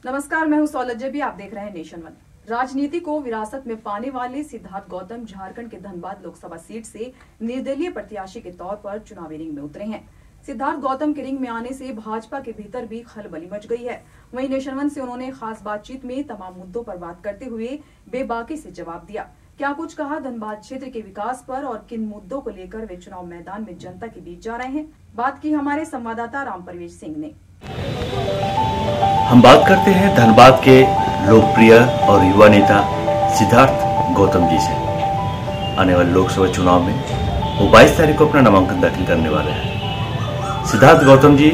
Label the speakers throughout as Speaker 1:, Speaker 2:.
Speaker 1: नमस्कार, मैं हूं सौलज्य भी। आप देख रहे हैं नेशन वन। राजनीति को विरासत में पाने वाले सिद्धार्थ गौतम झारखंड के धनबाद लोकसभा सीट से निर्दलीय प्रत्याशी के तौर पर चुनावी रिंग में उतरे हैं। सिद्धार्थ गौतम के रिंग में आने से भाजपा के भीतर भी खलबली मच गई है। वहीं नेशन वन से उन्होंने खास बातचीत में तमाम मुद्दों पर बात करते हुए बेबाकी से जवाब दिया। क्या कुछ कहा धनबाद क्षेत्र के विकास पर और किन मुद्दों को लेकर वे चुनाव मैदान में जनता के बीच जा रहे हैं, बात की हमारे संवाददाता राम परवेश सिंह ने।
Speaker 2: हम बात करते हैं धनबाद के लोकप्रिय और युवा नेता सिद्धार्थ गौतम जी से। आने वाले लोकसभा चुनाव में वो 22 तारीख को अपना नामांकन दाखिल करने वाले हैं। सिद्धार्थ गौतम जी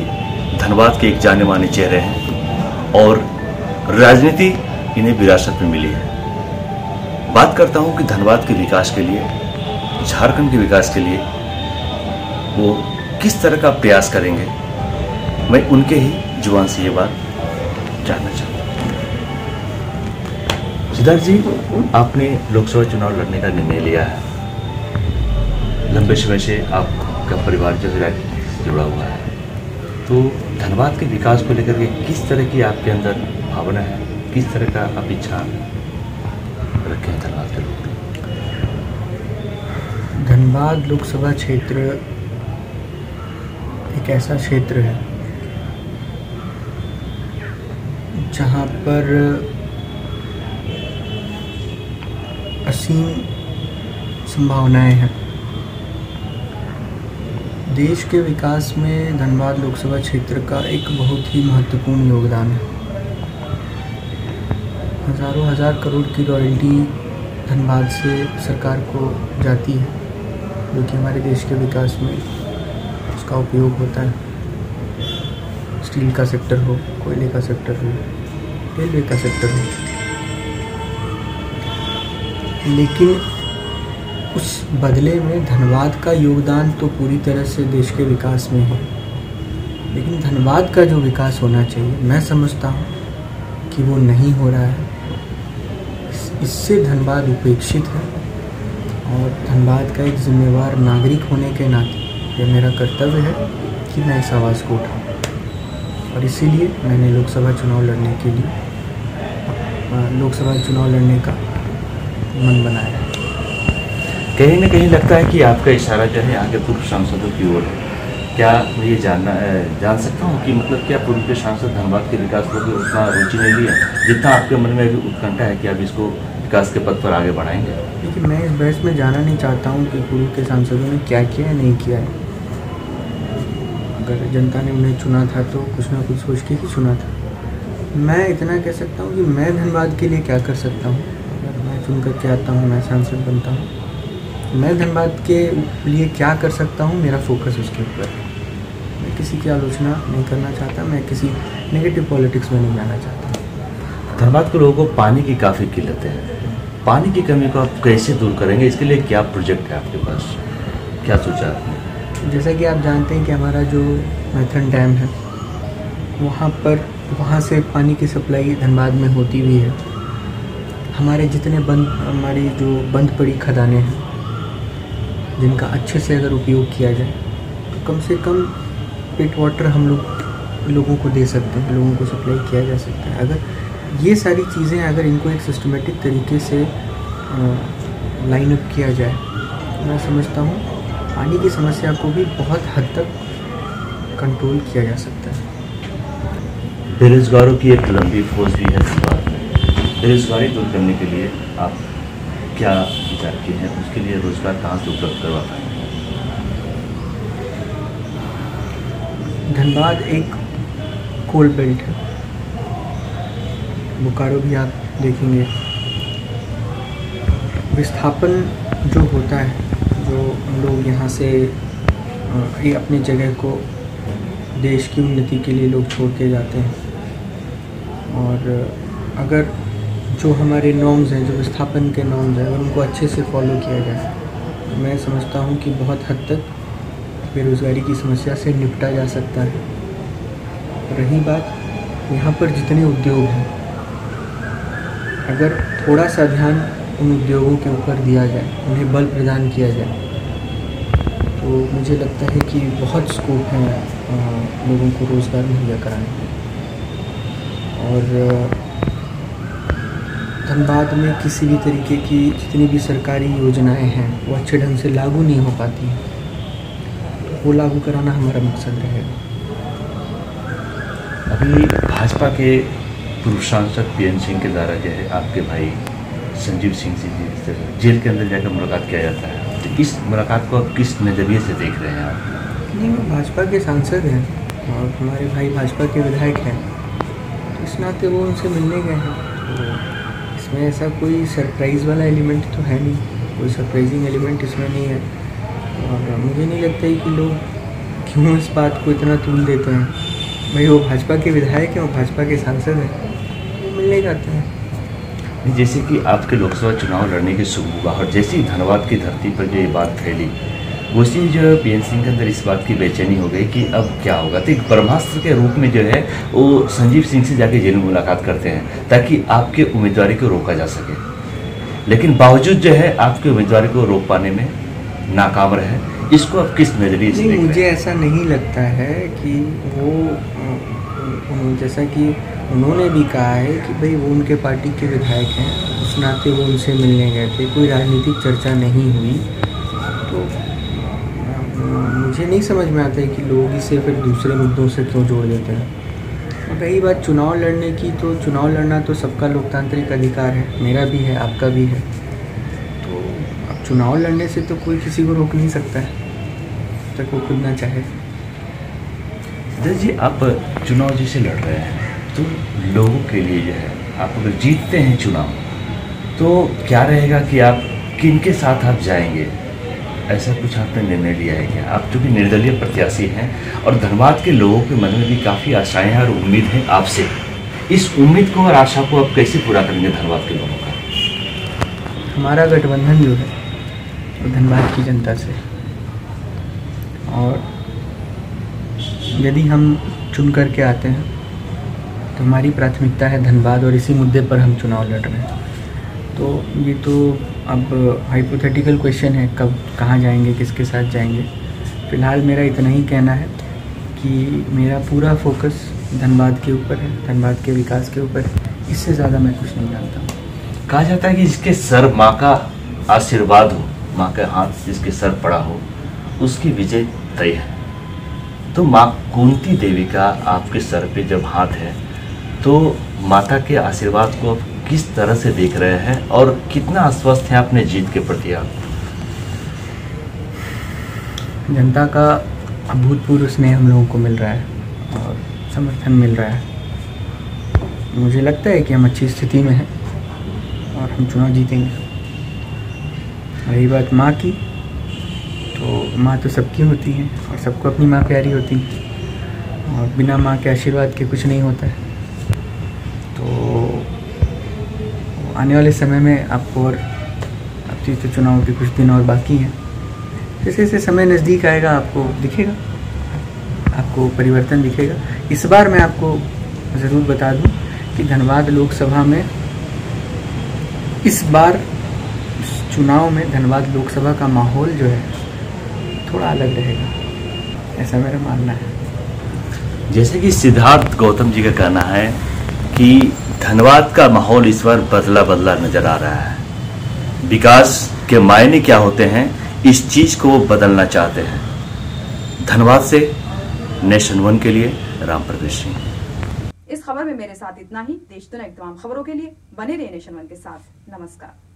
Speaker 2: धनबाद के एक जाने माने चेहरे हैं और राजनीति इन्हें विरासत में मिली है। बात करता हूं कि धनबाद के विकास के लिए, झारखंड के विकास के लिए वो किस तरह का प्रयास करेंगे। मैं उनके ही जुबान से ये बात जानना चाहता हूँ। सिद्धार्थ जी, आपने लोकसभा चुनाव लड़ने का निर्णय लिया है। लंबे समय से आपका परिवार जो है जुड़ा हुआ है, तो धनबाद के विकास को लेकर के किस तरह की आपके अंदर भावना है, किस तरह का आप इच्छा रखें धनबाद के लोग?
Speaker 3: धनबाद लोकसभा क्षेत्र एक ऐसा क्षेत्र है जहाँ पर असीम संभावनाएं हैं। देश के विकास में धनबाद लोकसभा क्षेत्र का एक बहुत ही महत्वपूर्ण योगदान है। हजारों हजार करोड़ की रॉयल्टी धनबाद से सरकार को जाती है, जो कि हमारे देश के विकास में उसका उपयोग होता है। स्टील का सेक्टर हो, कोयले का सेक्टर हो, रेलवे का सेक्टर हो, लेकिन उस बदले में धनबाद का योगदान तो पूरी तरह से देश के विकास में है। लेकिन धनबाद का जो विकास होना चाहिए, मैं समझता हूँ कि वो नहीं हो रहा है। इससे धनबाद उपेक्षित है और धनबाद का एक जिम्मेवार नागरिक होने के नाते यह मेरा कर्तव्य है कि मैं इस आवाज़ को उठाऊँ। और इसीलिए मैंने लोकसभा चुनाव लड़ने का मन बनाया है।
Speaker 2: कहीं ना कहीं लगता है कि आपका इशारा जो है यहाँ के पूर्व सांसदों की ओर है। क्या मैं ये जान सकता हूँ कि मतलब क्या पूर्व के सांसद धनबाद के विकास को उतना रुचि नहीं लिया जितना आपके मन में अभी उत्कंठा है कि आप इसको विकास के पथ पर आगे बढ़ाएंगे?
Speaker 3: लेकिन मैं इस बहस में जाना नहीं चाहता हूँ कि पूर्व के सांसदों ने क्या किया है, नहीं किया है। अगर जनता ने उन्हें चुना था तो कुछ ना कुछ सोच के ही चुना था। मैं इतना कह सकता हूँ कि मैं धनबाद के लिए क्या कर सकता हूँ। अगर मैं चुन कर के आता हूँ, मैं सांसद बनता हूँ, मैं धनबाद के लिए क्या कर सकता हूँ, मेरा फोकस उसके ऊपर है। मैं किसी की आलोचना नहीं करना चाहता, मैं किसी नेगेटिव पॉलिटिक्स में नहीं जाना चाहता।
Speaker 2: धनबाद के लोगों को पानी की काफ़ी किल्लत है। पानी की कमी को आप कैसे दूर करेंगे? इसके लिए क्या प्रोजेक्ट है आपके पास, क्या सोचा आपने?
Speaker 3: जैसा कि आप जानते हैं कि हमारा जो मैथन डैम है, वहाँ से पानी की सप्लाई धनबाद में होती भी है। हमारी जो बंद पड़ी खदानें हैं, जिनका अच्छे से अगर उपयोग किया जाए तो कम से कम पेट वाटर हम लोगों को दे सकते हैं, लोगों को सप्लाई किया जा सकता है। अगर ये सारी चीज़ें अगर इनको एक सिस्टमेटिक तरीके से लाइन अप किया जाए, मैं समझता हूँ पानी की समस्या को भी बहुत हद तक कंट्रोल किया जा सकता है।
Speaker 2: बेरोजगारों की एक लंबी फौज भी है धनबाद में। बेरोजगारी दूर करने के लिए आप क्या विचार किए हैं? उसके लिए रोजगार कहाँ से उपलब्ध करवा पाएंगे?
Speaker 3: धनबाद एक कोल बेल्ट है। बोकारो भी आप देखेंगे, विस्थापन जो होता है, जो लोग यहाँ से अपनी जगह को देश की उन्नति के लिए लोग छोड़ के जाते हैं। और अगर जो हमारे नॉर्म्स हैं, जो विस्थापन के नॉर्म्स हैं, अगर उनको अच्छे से फॉलो किया जाए तो मैं समझता हूँ कि बहुत हद तक बेरोज़गारी की समस्या से निपटा जा सकता है। रही बात यहाँ पर जितने उद्योग हैं, अगर थोड़ा सा ध्यान उन उद्योगों के ऊपर दिया जाए, उन्हें बल प्रदान किया जाए, तो मुझे लगता है कि बहुत स्कोप है लोगों को रोज़गार मुहैया कराने में। और धनबाद में किसी भी तरीके की जितनी भी सरकारी योजनाएं हैं वो अच्छे ढंग से लागू नहीं हो पाती हैं। वो लागू कराना हमारा मकसद रहेगा।
Speaker 2: अभी भाजपा के पूर्व सांसद पीएन सिंह के द्वारा जो है आपके भाई संजीव सिंह से जेल के अंदर जाकर मुलाकात किया जाता है, तो इस मुलाकात को आप किस नज़रिए से देख रहे हैं आप?
Speaker 3: नहीं, वो भाजपा के सांसद हैं और हमारे भाई भाजपा के विधायक हैं, तो इस नाते वो उनसे मिलने गए हैं। तो इसमें ऐसा कोई सरप्राइज़ वाला एलिमेंट तो है नहीं, कोई सरप्राइजिंग एलिमेंट इसमें नहीं है। और मुझे नहीं लगता है कि लोग क्यों इस बात को इतना तूल देते हैं। भाई वो भाजपा के विधायक हैं, वो भाजपा के सांसद हैं, वो मिलने जाते हैं।
Speaker 2: जैसे कि आपके लोकसभा चुनाव लड़ने की सुगबुगाहट जैसी धनबाद की धरती पर जो ये बात फैली, वैसी जो पीएन सिंह के अंदर इस बात की बेचैनी हो गई कि अब क्या होगा। तो एक ब्रह्मास्त्र के रूप में जो है वो संजीव सिंह से जाके जेल में मुलाकात करते हैं ताकि आपके उम्मीदवारी को रोका जा सके, लेकिन बावजूद जो है आपके उम्मीदवारी को रोक पाने में नाकाम रहे। इसको आप किस नज़रिए से देख रहे हैं?
Speaker 3: मुझे ऐसा नहीं लगता है कि वो जैसा कि उन्होंने भी कहा है कि भाई वो उनके पार्टी के विधायक हैं, उस नाते वो उनसे मिलने गए थे, कोई राजनीतिक चर्चा नहीं हुई। तो मुझे नहीं समझ में आता है कि लोग इसे फिर दूसरे मुद्दों से क्यों जोड़ देते हैं। और रही बात चुनाव लड़ने की, तो चुनाव लड़ना तो सबका लोकतांत्रिक अधिकार है, मेरा भी है, आपका भी है। तो अब चुनाव लड़ने से तो कोई किसी को रोक नहीं सकता है जब तक वो खुद ना चाहे।
Speaker 2: जी, आप चुनाव जैसे लड़ रहे हैं तो लोगों के लिए जो है आप अगर जीतते हैं चुनाव तो क्या रहेगा कि आप किनके साथ आप जाएंगे, ऐसा कुछ आपने निर्णय लिया है क्या? आप चूँकि निर्दलीय प्रत्याशी हैं और धनबाद के लोगों के मन में भी काफ़ी आशाएं हैं और उम्मीद है आपसे, इस उम्मीद को और आशा को आप कैसे पूरा करेंगे धनबाद के लोगों का?
Speaker 3: हमारा गठबंधन जो है वो धनबाद की जनता से, और यदि हम चुन करके आते हैं तो हमारी प्राथमिकता है धनबाद, और इसी मुद्दे पर हम चुनाव लड़ रहे हैं। तो ये तो अब हाइपोथेटिकल क्वेश्चन है, कब कहाँ जाएंगे, किसके साथ जाएंगे। फ़िलहाल मेरा इतना ही कहना है कि मेरा पूरा फोकस धनबाद के ऊपर है, धनबाद के विकास के ऊपर है। इससे ज़्यादा मैं कुछ नहीं जानता हूँ।
Speaker 2: कहा जाता है कि जिसके सर माँ का आशीर्वाद हो, माँ का हाथ जिसके सर पड़ा हो, उसकी विजय तय है। तो माँ कुंती देवी का आपके सर पे जब हाथ है तो माता के आशीर्वाद को आप किस तरह से देख रहे हैं और कितना आश्वस्त हैं अपने जीत के प्रति आप?
Speaker 3: जनता का अभूतपूर्व स्नेह हम लोगों को मिल रहा है और समर्थन मिल रहा है। मुझे लगता है कि हम अच्छी स्थिति में हैं और हम चुनाव जीतेंगे। रही बात माँ की, तो माँ तो सबकी होती है और सबको अपनी माँ प्यारी होती है, और बिना माँ के आशीर्वाद के कुछ नहीं होता है। तो आने वाले समय में आपको, और अब तो चुनाव के कुछ दिन और बाकी हैं, जैसे जैसे समय नज़दीक आएगा आपको दिखेगा, आपको परिवर्तन दिखेगा। इस बार मैं आपको ज़रूर बता दूं कि धनबाद लोकसभा में इस बार चुनाव में धनबाद लोकसभा का माहौल जो है थोड़ा अलग रहेगा, ऐसा मेरा मानना है।
Speaker 2: जैसे कि सिद्धार्थ गौतम जी का कहना है कि धनबाद का माहौल इस बार बदला बदला नजर आ रहा है। विकास के मायने क्या होते हैं, इस चीज को वो बदलना चाहते हैं। धनबाद से नेशन वन के लिए राम प्रवेश सिंह।
Speaker 1: इस खबर में मेरे साथ इतना ही। देश दुनिया की तमाम खबरों के लिए बने रहिए नेशन वन के साथ। नमस्कार।